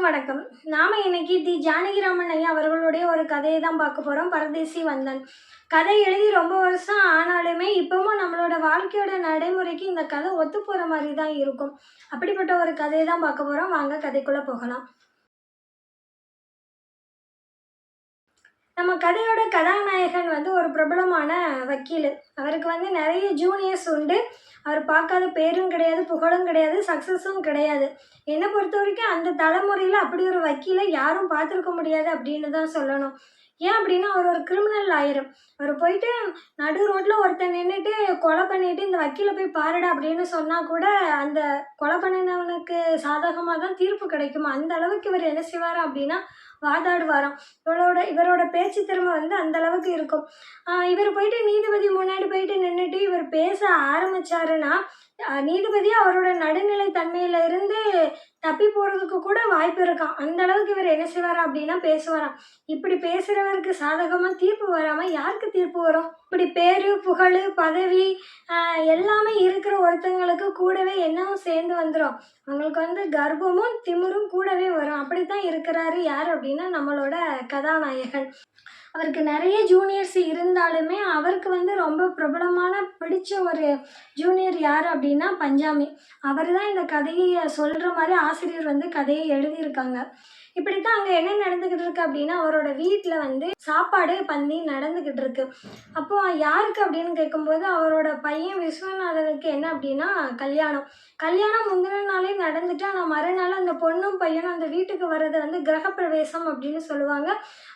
அனைவருக்கும் வணக்கம். நாம இன்னைக்கு தி ஜானகிராமன் ஐயா அவர்களுடைய ஒரு கதையை தான் பார்க்க போறோம். பரதேசி வந்தன். கதை எழுதி ரொம்ப வருஷம் ஆனாலுமே இப்பவும் நம்மளோட வாழ்க்கையோட நடைமுறைக்கு இந்த கதை ஒத்து போற மாதிரி தான் இருக்கும். அப்படிப்பட்ட ஒரு கதையை தான் பார்க்க போறோம். வாங்க கதைக்குள்ள போகலாம். நம்ம கதையோட கதாநாயகன் ஒரு பிரபலமான வக்கீல். அவருக்கு நிறைய ஜூனியர்ஸ் உண்டு. அவர் பார்க்காத பேரும் கிடையாது, புகழும் கிடையாது, சக்ஸஸும் கிடையாது. என்னை பொறுத்த வரைக்கும் அந்த தலைமுறையில் அப்படி ஒரு வக்கீலை யாரும் பார்த்துருக்க முடியாது அப்படின்னு தான் சொல்லணும். ஏன் அப்படின்னா அவர் ஒரு கிரிமினல் லாயர். அவர் போயிட்டு நடு ரோட்டில் ஒருத்தன் நின்றுட்டு கொலை பண்ணிட்டு இந்த வக்கீலை போய் பாருடா அப்படின்னு சொன்னால் கூட அந்த கொலை பண்ணினவனுக்கு சாதகமாக தான் தீர்ப்பு கிடைக்குமா, அந்த அளவுக்கு இவர் என்ன செய்வார் அப்படின்னா வாதாடுவாராம். இவரோட பேச்சு திறமை அந்த அளவுக்கு இருக்கும். இவர் போயிட்டு நீதிபதி முன்னாடி போயிட்டு நின்றுட்டு இவர் பேச ஆரம்பிச்சாருன்னா நீதிபதி அவரோட நடுநிலை தன்மையில இருந்து தப்பி போறதுக்கு கூட வாய்ப்பு இருக்காம். அந்த அளவுக்கு இவர் என்ன செய்வாரா அப்படின்னா பேசுவாராம். இப்படி பேசுறவருக்கு சாதகமா தீர்ப்பு வராம யாருக்கு தீர்ப்பு வரும்? இப்படி பேரு, புகழ், பதவி எல்லாமே இருக்கிற ஒருத்தங்களுக்கு கூடவே என்னவும் சேர்ந்து வந்துடும். அவங்களுக்கு கர்ப்பமும் திமிரும் கூடவே வரும். அப்படித்தான் இருக்கிறாரு யார் அப்படின்னா நம்மளோட கதாநாயகன். அவருக்கு நிறைய ஜூனியர்ஸ் இருந்தாலுமே அவருக்கு ரொம்ப பிரபலமான பிடிச்ச ஒரு ஜூனியர் யார் அப்படின்னா பஞ்சாமி. அவர் தான் இந்த கதையை சொல்கிற மாதிரி ஆசிரியர் கதையை எழுதியிருக்காங்க. இப்படித்தான் அங்கே என்ன நடந்துக்கிட்டு இருக்கு அப்படின்னா அவரோட வீட்டில் சாப்பாடு பந்தி நடந்துக்கிட்டு இருக்கு. அப்போ யாருக்கு அப்படின்னு கேட்கும்போது அவரோட பையன் விஸ்வநாதனுக்கு என்ன அப்படின்னா கல்யாணம் முந்தின நாளே நடந்துட்டு ஆனால் மறுநாள் அந்த பொண்ணும் பையனும் அந்த வீட்டுக்கு வர்றது கிரகப்பிரவேசம் அப்படின்னு சொல்லுவாங்க.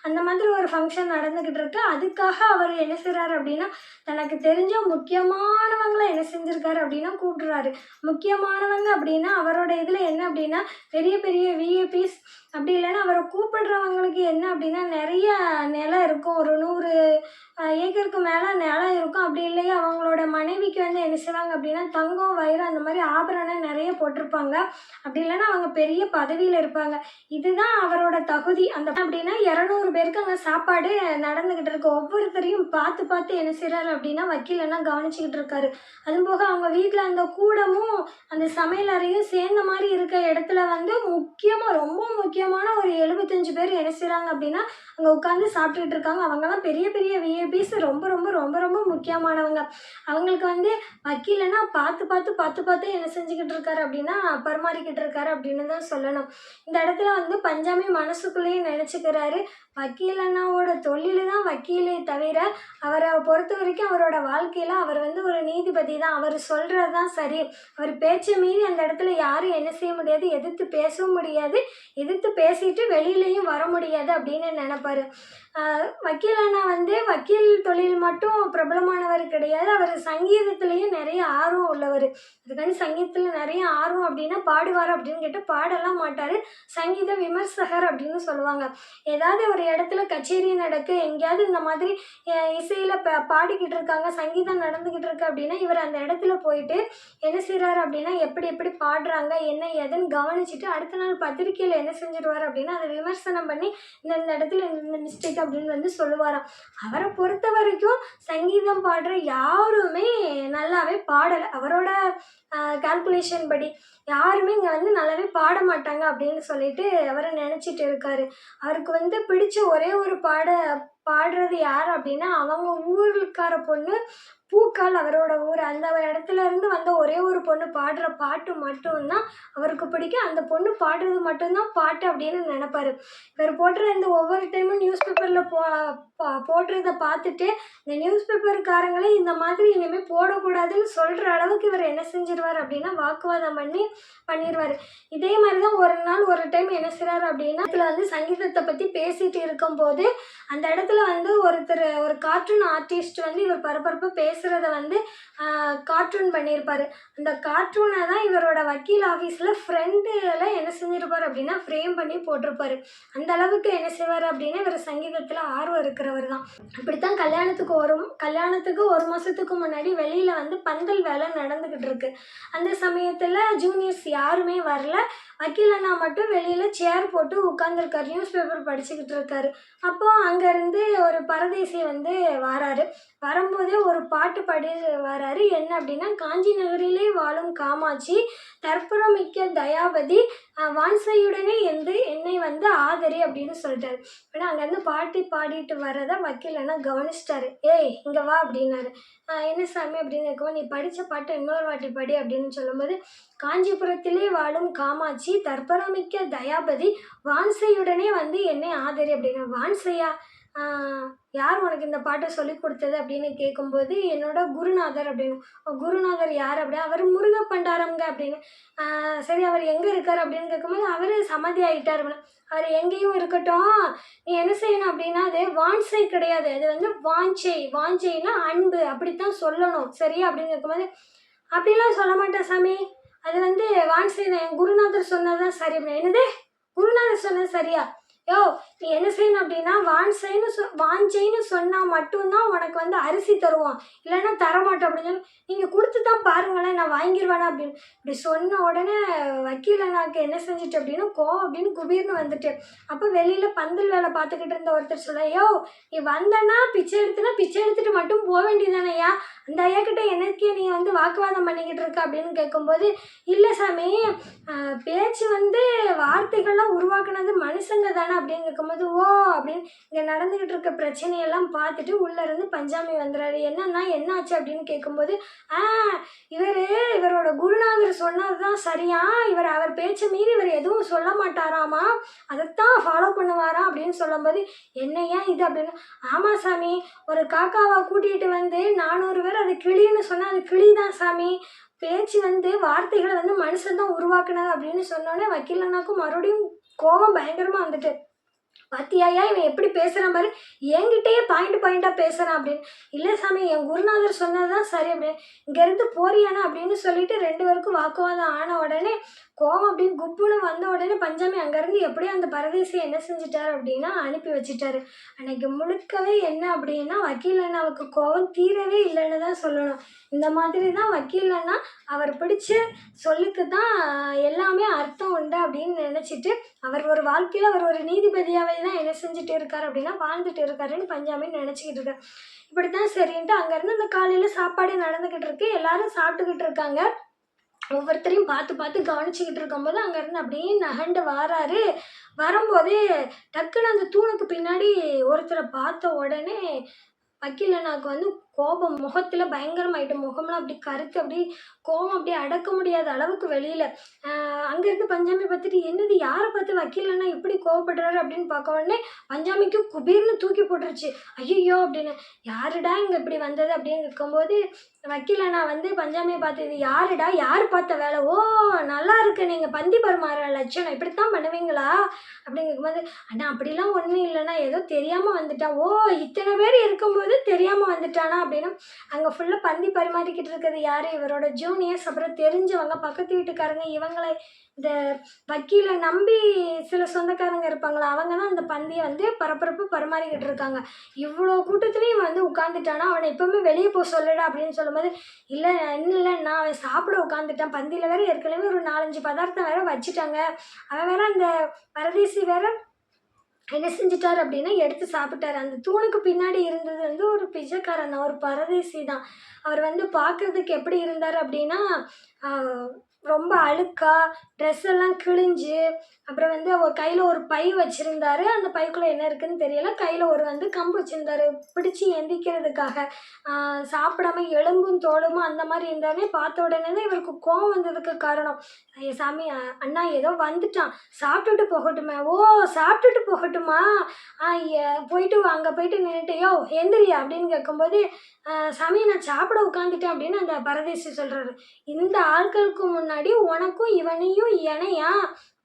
அந்த மாதிரி ஒரு ஃபங்க்ஷன் நடந்துக்கிட்டு இருக்கு. அதுக்காக அவர் என்ன செய்கிறாரு அப்படின்னா தனக்கு தெரிஞ்ச முக்கியமானவங்களை என்ன செஞ்சுருக்காரு அப்படின்னா கூப்பிடுறாரு. முக்கியமானவங்க அப்படின்னா அவரோட இதில் என்ன அப்படின்னா பெரிய பெரிய விஐபிஸ், அப்படி இல்லைன்னா அவரை கூப்பிடுறவங்களுக்கு என்ன அப்படின்னா நிறைய நிலம் இருக்கும், ஒரு 100 ஏக்கருக்கு மேலே நிலம் இருக்கும். அப்படி இல்லையா அவங்களோட மனைவிக்கு என்ன செய்வாங்க அப்படின்னா தங்கம், வைரம் அந்த மாதிரி ஆபரணம் நிறைய போட்டிருப்பாங்க. அப்படி இல்லைன்னா அவங்க பெரிய பதவியில் இருப்பாங்க. இதுதான் அவரோட தகுதி. அந்த அப்படின்னா 200 பேருக்கு அங்கே சாப்பாடு நடந்துக்கிட்டு இருக்கு. ஒவ்வொருத்தரையும் பார்த்து பார்த்து என்ன செய்கிறாரு அப்படின்னா வக்கீலெல்லாம் கவனிச்சுக்கிட்டு இருக்காரு. அதுவும் போக அவங்க வீட்டில் அந்த கூடமும் அந்த சமையல் அறையும் சேர்ந்த மாதிரி இருக்க இடத்துல முக்கியமாக ரொம்ப முக்கியமான ஒரு 75 பேர் என்ன செய்கிறாங்க அப்படின்னா அங்கே உட்காந்து சாப்பிட்டுக்கிட்டு இருக்காங்க. அவங்கெல்லாம் பெரிய பெரிய விஐபிஸ், ரொம்ப ரொம்ப ரொம்ப ரொம்ப முக்கியமானவங்க. அவங்களுக்கு வக்கீலன்னா பார்த்து பார்த்து பார்த்து பார்த்து என்ன செஞ்சுக்கிட்டு இருக்காரு அப்படின்னா பரிமாறிக்கிட்டு இருக்காரு அப்படின்னு தான் சொல்லணும். இந்த இடத்துல பஞ்சாமி மனசுக்குள்ளேயே நினச்சிக்கிறாரு வக்கீல் அண்ணாவோட தொழில் தான் வக்கீலே தவிர அவரை பொறுத்த வரைக்கும் அவரோட வாழ்க்கையில் அவர் ஒரு நீதிபதி தான். அவர் சொல்கிறது தான் சரி. அவர் பேச்சை மீறி அந்த இடத்துல யாரும் என்ன செய்ய முடியாது, எதிர்த்து பேசவும் முடியாது, எதிர்த்து பேசிட்டு வெளியிலையும் வர முடியாது அப்படின்னு நினைப்பாரு. வக்கீல் அண்ணா வக்கீல் தொழில் மட்டும் பிரபலமானவர் கிடையாது, அவர் சங்கீதத்துலேயும் நிறைய ஆர்வம் உள்ளவர். அதுக்காண்டி சங்கீதத்தில் நிறைய ஆர்வம் அப்படின்னா பாடுவார் அப்படின்னு கேட்டால் பாடலாம் மாட்டார், சங்கீத விமர்சகர் அப்படின்னு சொல்லுவாங்க. ஏதாவது ஒரு இடத்துல கச்சேரி நடக்கு, எங்கேயாவது இந்த மாதிரி இசையில் பாடிக்கிட்டு இருக்காங்க, சங்கீதம் நடந்துக்கிட்டு இருக்கு அப்படின்னா இவர் அந்த இடத்துல போயிட்டு என்ன செய்கிறாரு அப்படின்னா எப்படி எப்படி பாடுறாங்க என்ன ஏதுன்னு கவனிச்சுட்டு அடுத்த நாள் பத்திரிக்கையில் என்ன செஞ்சிடுவார் அப்படின்னா அதை விமர்சனம் பண்ணி இந்த இடத்துல இந்த மிஸ்டேக் அப்படின்னு சொல்லுவாராம். அவரை பொறுத்த வரைக்கும் சங்கீதம் பாடுற யாருமே நல்லாவே பாடலை. அவரோட கால்குலேஷன் படி யாருமே இங்கே நல்லாவே பாட மாட்டாங்க அப்படின்னு சொல்லிட்டு அவரை நினச்சிட்டு இருக்காரு. அவருக்கு பிடிச்ச ஒரே ஒரு பாடுறது யார் அப்படின்னா அவங்க ஊருக்கார பொண்ணு பூக்கால், அவரோட ஊர். அந்த இடத்துல இருந்து வந்த ஒரே ஒரு பொண்ணு பாடுற பாட்டு மட்டும்தான் அவருக்கு பிடிக்கும். அந்த பொண்ணு பாடுறது மட்டும்தான் பாட்டு அப்படின்னு நினைப்பாரு. இவர் போடுற இந்த ஒவ்வொரு டைமும் நியூஸ் பேப்பரில் போடுறத பார்த்துட்டு இந்த நியூஸ் பேப்பருக்காரங்களே இந்த மாதிரி இனிமேல் போடக்கூடாதுன்னு சொல்கிற அளவுக்கு இவர் என்ன செஞ்சிருவார் அப்படின்னா வாக்குவாதம் பண்ணிடுவார். இதே மாதிரி தான் ஒரு நாள் ஒரு டைம் என்ன செய்கிறாரு அப்படின்னா இதில் சங்கீதத்தை பற்றி பேசிட்டு இருக்கும்போது அந்த இடத்துல ஒரு கார்ட்டூன் ஆர்டிஸ்ட் இவர் பரபரப்பாக பேசுகிறத கார்ட்டூன் பண்ணியிருப்பார். அந்த கார்ட்டூனை தான் இவரோட வக்கீல் ஆஃபீஸில் ஃப்ரெண்டில் என்ன செஞ்சிருப்பார் அப்படின்னா ஃப்ரேம் பண்ணி போட்டிருப்பார். அந்த அளவுக்கு என்ன செய்வார் அப்படின்னா இவர் சங்கீதத்தில் ஆர்வம் இருக்கிறவர் தான். இப்படித்தான் கல்யாணத்துக்கு 1 மாதத்துக்கு முன்னாடி வெளியில் பந்தல் வேலை நடந்துக்கிட்டு இருக்கு. அந்த சமயத்தில் ஜூனியர்ஸ் யாருமே வரல. வக்கீல் அண்ணா மட்டும் வெளியில் சேர் போட்டு உட்காந்துருக்காரு, நியூஸ் பேப்பர் படிச்சுக்கிட்டு இருக்காரு. அப்போது அங்கேருந்து ஒரு பரதேசி வராரு. வரும்போதே ஒரு பாட்டு பாடி வராரு. என்ன அப்படின்னா காஞ்சி நகரிலே வாழும் காமாட்சி தற்புறமிக்க தயாபதி வான்சையுடனே என்னை வந்து ஆதரி அப்படின்னு சொல்லிட்டாரு. ஏன்னா அங்கேருந்து பாட்டி பாடிட்டு வரதை வக்கீல் அண்ணா கவனிச்சிட்டாரு. ஏய் இங்கே வா அப்படின்னாரு. என்ன சாமி அப்படின்னு கேட்கவும், நீ படித்த பாட்டை இன்னொரு வாட்டி படி அப்படின்னு சொல்லும்போது, காஞ்சிபுரத்திலே வாழும் காமாட்சி தற்பரமிக்க தயாபதி வான்சையுடனே வந்து என்னை ஆதரி அப்படின்னு. வான்சையா? யார் உனக்கு இந்த பாட்டை சொல்லி கொடுத்தது அப்படின்னு கேட்கும்போது, என்னோட குருநாதர் அப்படின்னு. குருநாதர் யார் அப்படின்னு? அவர் முருக பண்டாரம்ங்க அப்படின்னு. சரி அவர் எங்கே இருக்கார் அப்படின்னு கேட்கும்போது, அவர் சமாதி ஆகிட்டார் அப்படின்னு. அவர் எங்கேயும் இருக்கட்டும், நீ என்ன செய்யணும் அப்படின்னா, அது வான்சை கிடையாது, அது வந்து வாஞ்சை. வாஞ்சைன்னா அன்பு, அப்படித்தான் சொல்லணும் சரியா அப்படின்னு கேட்கும்போது, அப்படிலாம் சொல்ல மாட்டேன் சாமி, அது வந்து வான்சை தான், என் குருநாதர் சொன்னது தான் சரி அப்படின்னு. என்னது குருநாதர் சொன்னது சரியா? யோ நீ என்ன செய்யணும் அப்படின்னா, வாஞ்சைன்னு சொன்னால் மட்டும்தான் உனக்கு வந்து அரிசி தருவான், இல்லைன்னா தரமாட்டோம் அப்படின்னு சொல்லி, நீங்கள் கொடுத்து தான் பாருங்களேன், நான் வாங்கிடுவேனா அப்படின்னு. இப்படி சொன்ன உடனே வக்கீல் அண்ணாக்கு என்ன செஞ்சுட்டு அப்படின்னா, அப்படின்னு குபீர்னு வந்துட்டு. அப்போ வெளியில் பந்தல் வேலை பார்த்துக்கிட்டு இருந்த ஒருத்தர் சொல்ல, யோ நீ வந்தனா பிச்சை எடுத்துட்டு மட்டும் போக வேண்டியதானையா, அந்த ஐயா கிட்ட எனக்கே நீ வந்து வாக்குவாதம் பண்ணிக்கிட்டு இருக்க அப்படின்னு கேட்கும்போது, இல்லை சாமி, பேச்சு வந்து வார்த்தைகள்லாம் உருவாக்குனது மனுஷங்க தானே அப்படின்னு கேட்கும்போது, ஓ அப்படின்னு இங்கே நடந்துக்கிட்டு இருக்க பிரச்சனையெல்லாம் பார்த்துட்டு உள்ளேருந்து பஞ்சாமி வந்துடுறாரு. என்னன்னா என்ன ஆச்சு அப்படின்னு கேட்கும்போது, இவரோட குருநாதர் சொன்னது தான் சரியா, அவர் பேச்சை மீறி இவர் எதுவும் சொல்ல மாட்டாராமா, அதைத்தான் ஃபாலோ பண்ணுவாராம் அப்படின்னு சொல்லும்போது, என்னையா இது அப்படின்னு. ஆமாம் சாமி, ஒரு காக்காவை கூட்டிகிட்டு வந்து 400 பேர் அது கிளின்னு சொன்னால் அது கிளி தான் சாமி, பேச்சு வந்து வார்த்தைகளை வந்து மனுஷன் தான் உருவாக்குனது அப்படின்னு சொன்னோன்னே வக்கீல் அண்ணாக்கும் மறுபடியும் கோபம் பயங்கரமாக வந்துட்டு, பாத்தியாயா இவன் எப்படி பேசுகிறான் பாரு, என்கிட்டயே பாயிண்டாக பேசுகிறான் அப்படின்னு. இல்லை சாமி, என் குருநாதர் சொன்னது தான் சரி அப்படின்னு. இங்கேருந்து போறியானா அப்படின்னு சொல்லிட்டு 2 பேருக்கும் வாக்குவாதம் ஆன உடனே கோவம் அப்படின்னு குப்புன்னு வந்த உடனே பஞ்சாமி அங்கேருந்து எப்படியும் அந்த பரதேசியை என்ன செஞ்சிட்டார் அப்படின்னா அனுப்பி வச்சிட்டாரு. அன்னைக்கு முழுக்கவே என்ன அப்படின்னா, வக்கீல் அண்ணாவுக்கு கோவம் தீரவே இல்லைன்னு தான் சொல்லணும். இந்த மாதிரி தான் வக்கீல் அண்ணா அவர் பிடிச்ச சொல்லுக்கு தான் எல்லாமே அர்த்தம் உண்டு அப்படின்னு நினச்சிட்டு, அவர் ஒரு வாழ்க்கையில் அவர் ஒரு நீதிபதியாகவே தான் என்ன செஞ்சுட்டு இருக்கார் அப்படின்னா வாழ்ந்துட்டு இருக்காருன்னு பஞ்சாமி நினச்சிக்கிட்டு இருக்கார். இப்படி தான் சரின்ட்டு அங்கேருந்து அந்த காலையில் சாப்பாடு நடந்துக்கிட்டு இருக்கு, எல்லாரும் சாப்பிட்டுக்கிட்டு இருக்காங்க. ஒவ்வொருத்தரையும் பார்த்து கவனிச்சுக்கிட்டு இருக்கும்போது அங்கேருந்து அப்படியே நகண்டு வாராரு. வரும்போதே டக்குன்னு அந்த தூணுக்கு பின்னாடி ஒருத்தரை பார்த்த உடனே வக்கீல் அண்ணாவுக்கு வந்து கோபம் முகத்தில் பயங்கரமாயிட்டு, முகம்லாம் அப்படி கருத்து, அப்படி கோபம் அப்படியே அடக்க முடியாத அளவுக்கு வெளியில். அங்கேருந்து பஞ்சாமி பார்த்துட்டு, என்னது யாரை பார்த்து வக்கீல் அண்ணா இப்படி கோவப்படுறாரு அப்படின்னு பார்க்க உடனே பஞ்சாமிக்கு குபீர்னு தூக்கி போட்டுருச்சு. ஐயோ அப்படின்னு, யாருடா இங்கே இப்படி வந்தது அப்படின்னு இருக்கும்போது வக்கீல் அண்ணா வந்து பஞ்சாமியை பார்த்து, இது யாருடா, யார் பார்த்த வேலை, ஓ நல்லா இருக்கு, நீங்கள் பந்தி பரிமாற லட்சணம் இப்படித்தான் பண்ணுவீங்களா அப்படின்னு கேட்கும்போது, அண்ணா அப்படிலாம் ஒன்றும் இல்லைண்ணா, ஏதோ தெரியாமல் வந்துட்டான். ஓ இத்தனை பேர் இருக்கும்போது தெரியாமல் வந்துட்டானா அப்படின்னு. அங்கே ஃபுல்லாக பந்தி பரிமாறிக்கிட்டு இருக்கிறது யார், இவரோட ஜூனியர்ஸ், அப்புறம் தெரிஞ்சவங்க, பக்கத்து வீட்டுக்காரங்க, இவங்களை இந்த வக்கீலை நம்பி சில சொந்தக்காரங்க இருப்பாங்களா, அவங்க தான் அந்த பந்தியை வந்து பரபரப்பு பரிமாறிக்கிட்டு இருக்காங்க. இவ்வளோ கூட்டத்துலேயும் வந்து உட்காந்துட்டானா, அவனை எப்பவுமே வெளியே போக சொல்லடா அப்படின்னு சொல்லும்போது, இல்லை நான் அவன் சாப்பிட உட்காந்துட்டான், பந்தியில் வேறு ஏற்கனவே ஒரு 4-5 பதார்த்தம் வேறு வச்சுட்டாங்க, அவன் வேற அந்த பரதேசி வேற என்ன செஞ்சிட்டார் அப்படின்னா எடுத்து சாப்பிட்டாரு. அந்த தூணுக்கு பின்னாடி இருந்தது வந்து ஒரு பிச்சைக்காரன் தான், ஒரு பரதேசி தான். அவர் வந்து பார்க்குறதுக்கு எப்படி இருந்தார் அப்படின்னா, ரொம்ப அழுக்கா, ட்ரெஸ் எல்லாம் கிழிஞ்சு, அப்புறம் வந்து அவர் கையில் ஒரு பை வச்சுருந்தாரு. அந்த பைக்குள்ளே என்ன இருக்குதுன்னு தெரியலை. கையில் ஒரு வந்து கம்பு வச்சுருந்தாரு பிடிச்சி எந்திக்கிறதுக்காக. சாப்பிடாம எலும்பும் தோலுமா அந்த மாதிரி இருந்தாலே பார்த்த உடனே தான் இவருக்கு கோவம் வந்ததுக்கு காரணம். சாமி அண்ணா ஏதோ வந்துட்டான், சாப்பிட்டுட்டு போகட்டுமே. ஓ சாப்பிட்டுட்டு போகட்டுமா, போயிட்டு அங்கே போயிட்டு நின்றுட்டு, யோ எந்திரியா அப்படின்னு கேட்கும்போது, சாமி நான் சாப்பிட உட்காந்துட்டேன் அப்படின்னு அந்த பரதேசி சொல்கிறாரு. இந்த ஆட்களுக்கு முன்னாடி உனக்கும் இவனையும் இணையா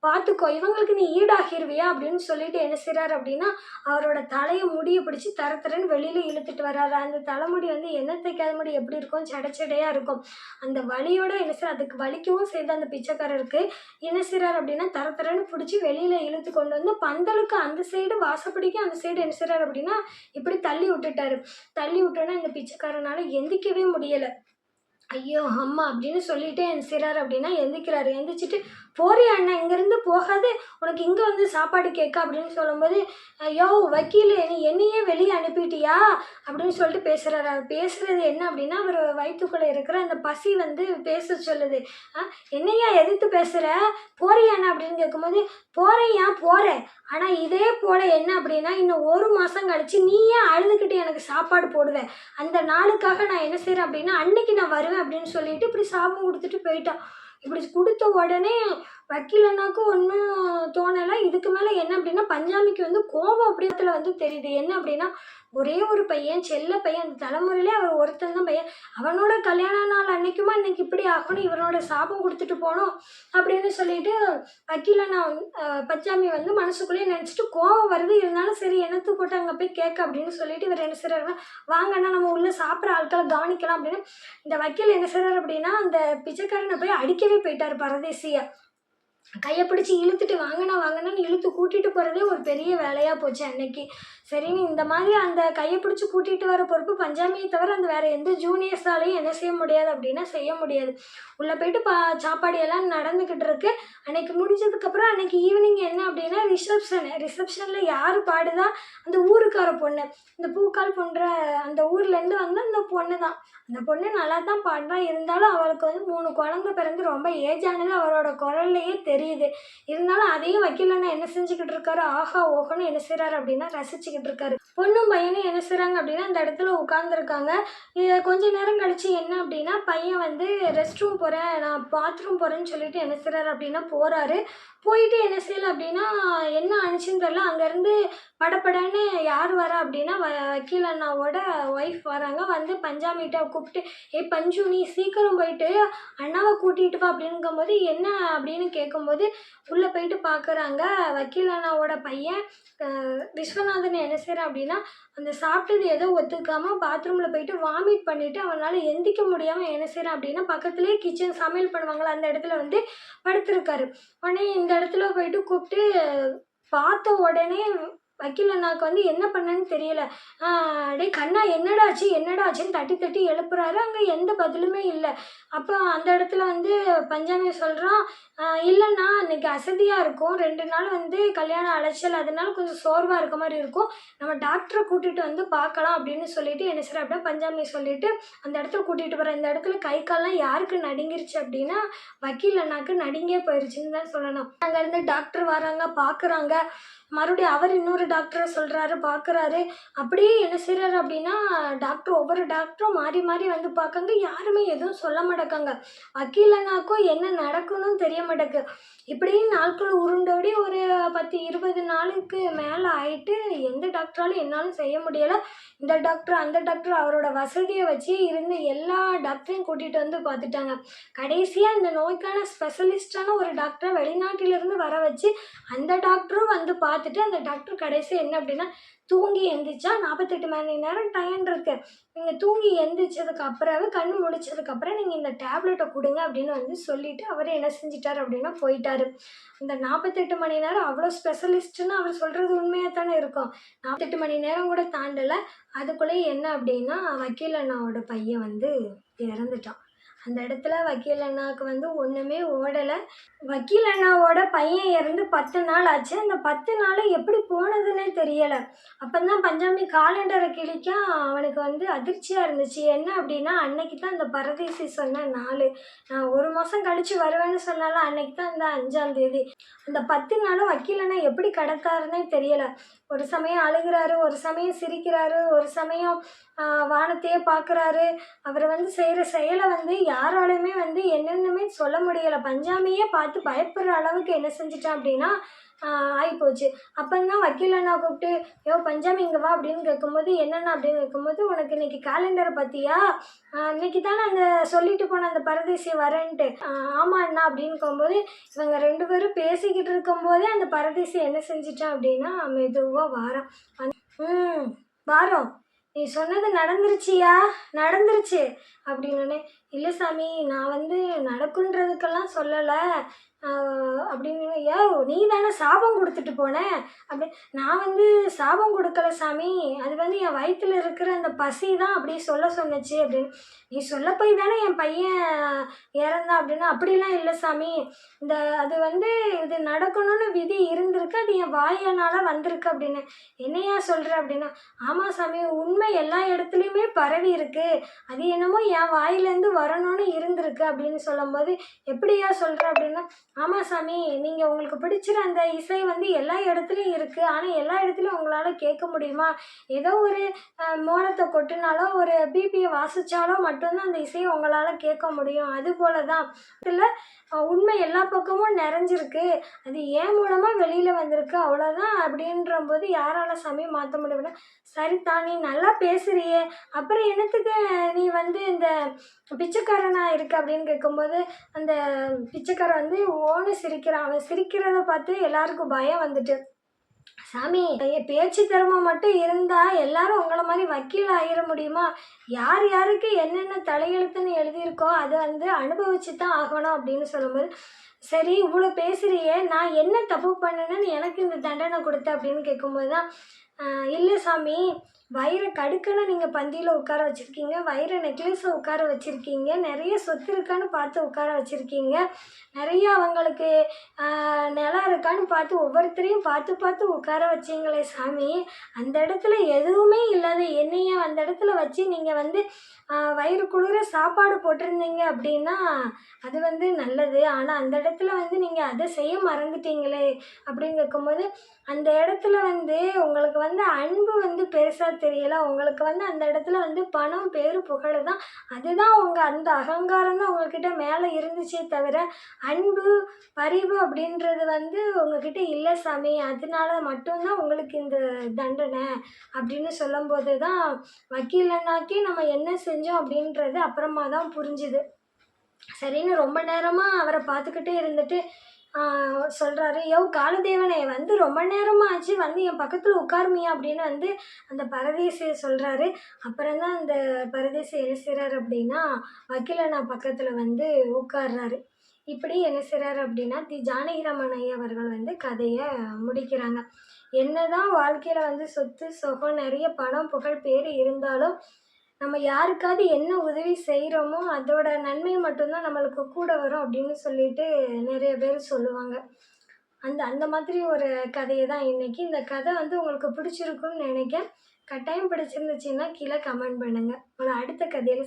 பார்த்துக்கோ, இவங்களுக்கு நீ ஈடாகிருவியா அப்படின்னு சொல்லிட்டு என்ன செய்கிறாரு அப்படின்னா, அவரோட தலையை முடியை பிடிச்சி தரன்னு வெளியில் இழுத்துட்டு வர்றாரு. அந்த தலைமுடி வந்து எண்ணெய் தைக்காத முடி எப்படி இருக்கும், சடைச்சடையாக இருக்கும். அந்த வலியோட என்ன செய்ய, அதுக்கு வலிக்கவும் செய்த அந்த பிச்சைக்காரருக்கு என்ன செய்கிறாரு அப்படின்னா, தரன்னு பிடிச்சி வெளியில் இழுத்து கொண்டு வந்து பந்தலுக்கு அந்த சைடு வாசப்படிக்கு அந்த சைடு என்ன செய்கிறாரு அப்படின்னா இப்படி தள்ளி விட்டுட்டாரு. தள்ளி விட்டோன்னா இந்த பிச்சைக்காரனால் எந்திக்கவே முடியலை. ஐயோ அம்மா அப்படின்னு சொல்லிட்டு என்ன செய்கிறாரு அப்படின்னா எந்திரிக்கிறாரு. எந்திரிச்சிட்டு போறியா அண்ணா இங்கேருந்து போகாது, உனக்கு இங்கே வந்து சாப்பாடு கேட்க அப்படின்னு சொல்லும்போது, ஐயோ வக்கீல் நீ என்னையே வெளியே அனுப்பிட்டியா அப்படின்னு சொல்லிட்டு பேசுகிறாரு. அவர் பேசுகிறது என்ன அப்படின்னா, அவர் வயிற்றுக்குள்ளே இருக்கிற அந்த பசி வந்து பேச சொல்லுது. என்னையா எதிர்த்து பேசுகிற, போறியாண்ணா அப்படின்னு கேட்கும்போது, போகிறேன் போகிறேன், ஆனால் இதே போல் என்ன அப்படின்னா இன்னும் 1 மாதம் கழிச்சு நீயே அழுதுகிட்டு எனக்கு சாப்பாடு போடுவேன், அந்த நாளுக்காக நான் என்ன செய்கிறேன் அப்படின்னா அன்னைக்கு நான் வருவேன் அப்படின்னு சொல்லிட்டு இப்படி சாபம் கொடுத்துட்டு போயிட்டான். இப்படி கொடுத்த உடனே வக்கீல் அண்ணாவுக்கு ஒன்றும் தோணலை. இதுக்கு மேலே என்ன அப்படின்னா பஞ்சாமிக்கு வந்து கோபம் அப்படியத்தில் வந்து தெரியுது. என்ன அப்படின்னா ஒரே ஒரு பையன், செல்ல பையன், அந்த தலைமுறையிலே அவர் ஒருத்தன் தான் பையன், அவனோட கல்யாண நாள் அன்னைக்குமா இன்னைக்கு இப்படி ஆகணும், இவனோட சாபம் கொடுத்துட்டு போனோம் அப்படின்னு சொல்லிட்டு வக்கீல் அண்ணா பஞ்சாமி வந்து மனசுக்குள்ளேயே நினச்சிட்டு கோபம் வருது. இருந்தாலும் சரி என்னத்து போட்டு அங்கே போய் கேட்க அப்படின்னு சொல்லிட்டு இவர் என்ன செய்கிறாருன்னா, வாங்கன்னா நம்ம உள்ளே சாப்பிட்ற ஆட்களை கவனிக்கலாம் அப்படின்னு இந்த வக்கீல் என்ன செய்கிறார் அப்படின்னா அந்த பிச்சைக்காரனை போய் அடிக்கவே போயிட்டார் பரதேசியை. கையை பிடிச்சி இழுத்துட்டு வாங்கன்னு இழுத்து கூட்டிகிட்டு போகிறதே ஒரு பெரிய வேலையாக போச்சு அன்னைக்கு. சரின்னு இந்த மாதிரி அந்த கையை பிடிச்சி கூட்டிகிட்டு வர பொறுப்பு பஞ்சாமியை தவிர அந்த வேறு எந்த ஜூனியர்ஸாலையும் என்ன செய்ய முடியாது அப்படின்னா செய்ய முடியாது. உள்ளே போயிட்டு சாப்பாடு எல்லாம் நடந்துக்கிட்டு இருக்கு. அன்னைக்கு முடிஞ்சதுக்கப்புறம் அன்னைக்கு ஈவினிங் என்ன அப்படின்னா ரிசப்ஷனில் யார் பாடுதா, அந்த ஊருக்கார பொண்ணு, இந்த பூக்கால் போன்ற அந்த ஊர்லேருந்து வந்து அந்த பொண்ணு தான். அந்த பொண்ணு நல்லா தான் பாடுறா. இருந்தாலும் அவளுக்கு வந்து 3 குழந்தை பிறந்து ரொம்ப ஏஜானது அவரோட குரல்லையே தெரியுது. இருந்தாலும் அதையும் வக்கீல் அண்ணா என்ன செஞ்சுக்கிட்டு இருக்காரு, ஆஹா ஓஹோன்னு என்ன செய்கிறாரு அப்படின்னா ரசிச்சுக்கிட்டு இருக்காரு. பொண்ணும் பையனும் என்ன செய்கிறாங்க அப்படின்னா அந்த இடத்துல உட்காந்துருக்காங்க. கொஞ்ச நேரம் கழிச்சு என்ன அப்படின்னா பையன் வந்து ரெஸ்ட் ரூம் போகிறேன், நான் பாத்ரூம் போகிறேன்னு சொல்லிட்டு என்ன செய்கிறாரு அப்படின்னா போகிறாரு. போயிட்டு என்ன செய்யலை அப்படின்னா என்ன அனுச்சுன்னு தெரில, அங்கேருந்து படப்படன்னு யார் வரா அப்படின்னா வக்கீல் அண்ணாவோட ஒய்ஃப் வராங்க. வந்து பஞ்சாமிகிட்ட கூப்பிட்டு, பஞ்சு நீ சீக்கிரம் போயிட்டு அண்ணாவை கூட்டிகிட்டு வா அப்படிங்கும்போது என்ன அப்படின்னு கேட்கும்போது உள்ளே போயிட்டு பார்க்குறாங்க. வக்கீல் அண்ணாவோட பையன் விஸ்வநாதன் என்ன செய்கிறான் அப்படின்னா அந்த சாப்பிட்டது ஏதோ ஒத்துக்காமல் பாத்ரூமில் போயிட்டு வாமிட் பண்ணிவிட்டு அவனால் எந்திக்க முடியாமல் என்ன செய்கிறான் அப்படின்னா பக்கத்துலேயே கிச்சன் சமையல் பண்ணுவாங்களா அந்த இடத்துல வந்து படுத்திருக்காரு. உடனே இந்த இடத்துல போயிட்டு கூப்பிட்டு பார்த்த உடனே வக்கீல் அண்ணாவுக்கு வந்து என்ன பண்ணன்னு தெரியல. டே கண்ணா என்னடாச்சுன்னு தட்டி தட்டி எழுப்புறாரு. அங்கே எந்த பதிலுமே இல்லை. அப்போ அந்த இடத்துல வந்து பஞ்சாமி சொல்கிறான், இல்லைண்ணா இன்னைக்கு அசதியாக இருக்கும், 2 நாள் வந்து கல்யாணம் அலைச்சல், அதனால கொஞ்சம் சோர்வாக இருக்க மாதிரி இருக்கும், நம்ம டாக்டரை கூட்டிகிட்டு வந்து பார்க்கலாம் அப்படின்னு சொல்லிட்டு என்ன செய்கிறேன் அப்படின்னா பஞ்சாமி சொல்லிட்டு அந்த இடத்துல கூட்டிகிட்டு போகிறேன். இந்த இடத்துல கை கால்லாம் யாருக்கு நடுங்கிருச்சு அப்படின்னா வக்கீல் அண்ணாக்கு நடுங்கே போயிடுச்சுன்னு தான் சொல்லணும். அங்கேருந்து டாக்டர் வராங்க, பார்க்குறாங்க. மறுபடியும் அவர் இன்னொரு டாக்டரை சொல்கிறாரு, பார்க்குறாரு. அப்படியே என்ன செய்கிறாரு அப்படின்னா ஒவ்வொரு டாக்டரும் மாறி மாறி வந்து பார்க்காங்க. யாருமே எதுவும் சொல்ல மாட்டேக்காங்க. வக்கீல் அண்ணாக்கும் என்ன நடக்கணும்னு தெரிய மாட்டேக்கு. இப்படியே நாட்கள் உருண்டோடி ஒரு 10-20 நாளுக்கு மேலே ஆயிட்டு எந்த டாக்டராலும் என்னாலும் செய்ய முடியலை. இந்த டாக்டர் அந்த டாக்டர் அவரோட வசதியை வச்சு இருந்து எல்லா டாக்டரையும் கூட்டிகிட்டு வந்து பார்த்துட்டாங்க. கடைசியாக இந்த நோய்க்கான ஸ்பெஷலிஸ்டான ஒரு டாக்டரை வெளிநாட்டிலிருந்து வர வச்சு அந்த டாக்டரும் வந்து பார்த்துட்டு அந்த டாக்டர் கடைசியாக என்ன அப்படின்னா தூங்கி எந்திரிச்சா 48 மணி நேரம் டைம் இருக்கு, நீங்கள் தூங்கி எந்திரிச்சதுக்கு அப்புறம் கண்ணு முழிச்சதுக்கப்புறம் நீங்கள் இந்த டேப்லெட்டை கொடுங்க அப்படின்னு வந்து சொல்லிவிட்டு அவர் என்ன செஞ்சிட்டார் அப்படின்னா போயிட்டார். இந்த 48 மணி நேரம் அவ்வளோ ஸ்பெஷலிஸ்ட்டுன்னு அவர் சொல்கிறது உண்மையாக தானே இருக்கும். 48 மணி நேரம் கூட தாண்டலை. அதுக்குள்ளேயே என்ன அப்படின்னா வக்கீல் அண்ணாவோட பையன் வந்து இறந்துட்டான். அந்த இடத்துல வக்கீல் அண்ணாவுக்கு வந்து ஒன்றுமே ஓடலை. வக்கீல் அண்ணாவோட பையன் இறந்து 10 நாள் ஆச்சு. அந்த 10 நாள் எப்படி போனதுன்னே தெரியலை. அப்போ தான் பஞ்சாமி காலண்டரை கிழிக்க அவனுக்கு வந்து அதிர்ச்சியாக இருந்துச்சு. என்ன அப்படின்னா அன்னைக்கு தான் அந்த பரதேசி சொன்ன நாள். நான் 1 மாதம் கழித்து வருவேன்னு சொன்னாலும் அன்னைக்கு தான் இந்த 5ஆம் தேதி. அந்த 10 நாளும் வக்கீல் அண்ணா எப்படி கடத்தாருன்னே தெரியலை. ஒரு சமயம் அழுகிறாரு, ஒரு சமயம் சிரிக்கிறாரு, ஒரு சமயம் வானத்தையே பார்க்குறாரு. அவர் வந்து செய்கிற செயலை வந்து யாராலுமே வந்து என்னென்னமே சொல்ல முடியலை. பஞ்சாமியே பார்த்து பயப்படுற அளவுக்கு என்ன செஞ்சிட்டான் அப்படின்னா ஆகிப்போச்சு. அப்போதான் வக்கீல் அண்ணா கூப்பிட்டு பஞ்சாமி இங்கே வா அப்படின்னு கேட்கும்போது என்னென்ன அப்படின்னு கேட்கும்போது உனக்கு இன்னைக்கு கேலண்டரை பார்த்தியா, இன்னைக்கு தானே அந்த சொல்லிட்டு போன அந்த பரதேசி வரேன்ட்டு. ஆமாம் அண்ணா அப்படின்னு போகும்போது இவங்க 2 பேரும் பேசிக்கிட்டு இருக்கும்போதே அந்த பரதேசி என்ன செஞ்சிட்டான் அப்படின்னா மெதுவாக வாரான். வாரோம் நீ சொன்னது நடந்துருச்சு அப்படின்னு. இல்லை சாமி, நான் வந்து நடக்குன்றதுக்கெல்லாம் சொல்லலை அப்படின்னு. நீ தானே சாபம் கொடுத்துட்டு போன அப்படி. நான் வந்து சாபம் கொடுக்கல சாமி, அது வந்து என் வயித்துல இருக்கிற அந்த பசி தான் அப்படி சொல்ல சொன்னுச்சு அப்படின்னு. நீ சொல்ல போய் தானே என் பையன் இறந்தான் அப்படின்னா, அப்படிலாம் இல்லை சாமி, இந்த அது வந்து இது நடக்கணும்னு விதி இருந்திருக்கு, அது என் வாயனால வந்திருக்கு அப்படின்னு. என்னையா சொல்கிற அப்படின்னா, ஆமாம் சாமி, உண்மை எல்லா இடத்துலையுமே பரவி இருக்கு, அது என்னமோ என் வாயிலேருந்து வரணும்னு இருந்திருக்கு அப்படின்னு சொல்லும்போது, எப்படியா சொல்கிற அப்படின்னா, ஆமாம் சாமி, நீங்கள் உங்களுக்கு பிடிச்சிற அந்த இசை வந்து எல்லா இடத்துலையும் இருக்குது, ஆனால் எல்லா இடத்துலையும் உங்களால் கேட்க முடியுமா? ஏதோ ஒரு மோளத்தை கொட்டினாலோ ஒரு பிபியை வாசித்தாலோ மட்டும்தான் அந்த இசையை உங்களால் கேட்க முடியும். அதுபோல தான் இதில் உண்மை எல்லா பக்கமும் நிறைஞ்சிருக்கு, அது ஏன் மூலமாக வெளியில் வந்திருக்கு, அவ்வளோதான் அப்படின்றபோது யாரால் சாமி மாற்ற முடியும்னா, சரிதான், நீ நல்லா பேசுகிறியே, அப்புறம் என்னத்துக்கு நீ வந்து இந்த பிச்சைக்காரனா இருக்க அப்படின்னு கேட்கும்போது, அந்த பிச்சைக்காரன் வந்து ஓன்னு சிரிக்கிறான். அவன் சிரிக்கிறத பார்த்து எல்லாருக்கும் பயம் வந்துட்டு, சாமி, பேச்சு திறமை மட்டும் இருந்தால் எல்லாரும் உங்களை மாதிரி வக்கீல் ஆகிட முடியுமா? யார் யாருக்கு என்னென்ன தலையெழுத்துன்னு எழுதியிருக்கோ அதை வந்து அனுபவிச்சு தான் ஆகணும் அப்படின்னு சொல்லும்போது, சரி இவ்வளோ பேசுகிறியே, நான் என்ன தப்பு பண்ணேன்னு எனக்கு இந்த தண்டனை கொடுத்த அப்படின்னு கேட்கும்போது தான், இல்லை சாமி, வைர கடுக்கனை நீங்கள் பந்தியில் உட்கார வச்சுருக்கீங்க, வைர நெக்லஸை உட்கார வச்சுருக்கீங்க, நிறைய சொத்து இருக்கான்னு பார்த்து உட்கார வச்சுருக்கீங்க, நிறைய அவங்களுக்கு நிலம் இருக்கான்னு பார்த்து ஒவ்வொருத்தரையும் பார்த்து பார்த்து உட்கார வச்சிங்களே சாமி, அந்த இடத்துல எதுவுமே இல்லாத என்னைய அந்த இடத்துல வச்சு நீங்கள் வந்து வயிறு குளிர சாப்பாடு போட்டிருந்தீங்க அப்படின்னா அது வந்து நல்லது. ஆனால் அந்த இடத்துல வந்து நீங்கள் அதை செய்ய மறந்துட்டீங்களே அப்படின்னு கேட்கும்போது, அந்த இடத்துல வந்து உங்களுக்கு வந்து அன்பு வந்து பெருசாக தெரியலை, உங்களுக்கு வந்து அந்த இடத்துல வந்து பணம், பேர், புகழ் தான், அதுதான் உங்கள் அந்த அகங்காரம் தான் உங்கள்கிட்ட மேலே இருந்துச்சே தவிர, அன்பு, பரிவு அப்படின்றது வந்து உங்ககிட்ட இல்லை சாமி, அதனால மட்டும்தான் உங்களுக்கு இந்த தண்டனை அப்படின்னு சொல்லும்போது தான் வக்கீலனாக்கி நம்ம என்ன செஞ்சோம் அப்படின்றது அப்புறமா தான் புரிஞ்சுது. சரின்னு ரொம்ப நேரமாக அவரை பார்த்துக்கிட்டே இருந்துட்டு சொல்கிறாரு, காலதேவனே, வந்து ரொம்ப நேரமாக ஆச்சு, வந்து என் பக்கத்தில் உட்காருமியா அப்படின்னு வந்து அந்த பரதேசி சொல்கிறாரு. அப்புறம்தான் அந்த பரதேசி என்ன செய்கிறாரு அப்படின்னா, வக்கீலண்ணா பக்கத்தில் வந்து உட்கார்றாரு. இப்படி என்ன செய்கிறாரு அப்படின்னா, ஜானகிராமன் ஐயா அவர்கள் வந்து கதையை முடிக்கிறாங்க. என்னதான் வாழ்க்கையில் வந்து சொத்து சுகம் நிறைய பணம் புகழ் பேர் இருந்தாலும், நம்ம யாருக்காவது என்ன உதவி செய்கிறோமோ அதோட நன்மை மட்டும்தான் நம்மளுக்கு கூட வரும் அப்படின்னு சொல்லிட்டு நிறைய பேர் சொல்லுவாங்க. அந்த அந்த மாதிரி ஒரு கதையை தான் இன்னைக்கு. இந்த கதை வந்து உங்களுக்கு பிடிச்சிருக்குன்னு நினைக்கிறேன். கட்டாயம் பிடிச்சிருந்துச்சுன்னா கீழே கமெண்ட் பண்ணுங்கள். உங்களை அடுத்த கதையில்